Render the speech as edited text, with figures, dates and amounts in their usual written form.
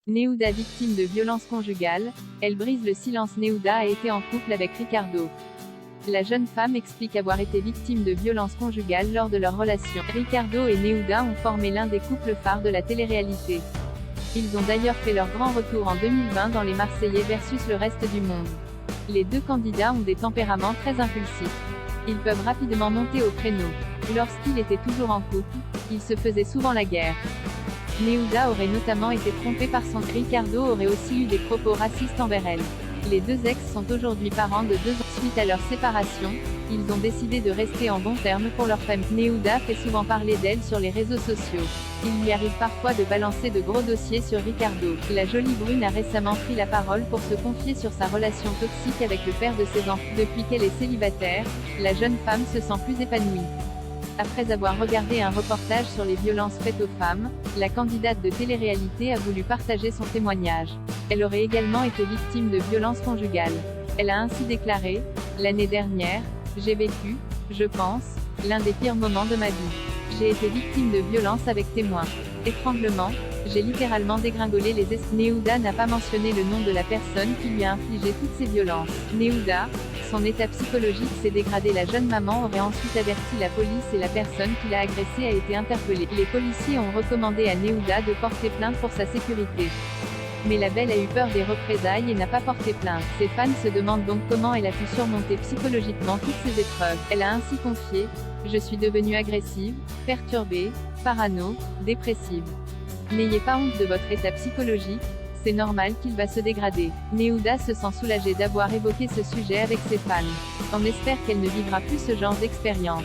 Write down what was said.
Nehuda victime de violences conjugales, elle brise le silence. Nehuda a été en couple avec Ricardo. La jeune femme explique avoir été victime de violences conjugales lors de leur relation. Ricardo et Nehuda ont formé l'un des couples phares de la télé-réalité. Ils ont d'ailleurs fait leur grand retour en 2020 dans Les Marseillais versus le reste du monde. Les deux candidats ont des tempéraments très impulsifs. Ils peuvent rapidement monter au créneau. Lorsqu'ils étaient toujours en couple, ils se faisaient souvent la guerre. Nehuda aurait notamment été trompée par son Ricardo aurait aussi eu des propos racistes envers elle. Les deux ex sont aujourd'hui parents de 2 ans. Suite à leur séparation, ils ont décidé de rester en bons termes pour leur famille. Nehuda fait souvent parler d'elle sur les réseaux sociaux. Il lui arrive parfois de balancer de gros dossiers sur Ricardo. La jolie brune a récemment pris la parole pour se confier sur sa relation toxique avec le père de ses enfants. Depuis qu'elle est célibataire, la jeune femme se sent plus épanouie. Après avoir regardé un reportage sur les violences faites aux femmes, la candidate de télé-réalité a voulu partager son témoignage. Elle aurait également été victime de violences conjugales. Elle a ainsi déclaré : « L'année dernière, j'ai vécu, je pense, l'un des pires moments de ma vie. J'ai été victime de violences avec témoins. Étranglement, j'ai littéralement dégringolé les escaliers. » Nehuda n'a pas mentionné le nom de la personne qui lui a infligé toutes ces violences. Nehuda, son état psychologique s'est dégradé. La jeune maman aurait ensuite averti la police et la personne qui l'a agressée a été interpellée. Les policiers ont recommandé à Nehuda de porter plainte pour sa sécurité. Mais la belle a eu peur des représailles et n'a pas porté plainte. Ses fans se demandent donc comment elle a pu surmonter psychologiquement toutes ces épreuves. Elle a ainsi confié : « Je suis devenue agressive, perturbée, parano, dépressive. N'ayez pas honte de votre état psychologique, c'est normal qu'il va se dégrader. » Nehuda se sent soulagée d'avoir évoqué ce sujet avec ses fans. On espère qu'elle ne vivra plus ce genre d'expérience.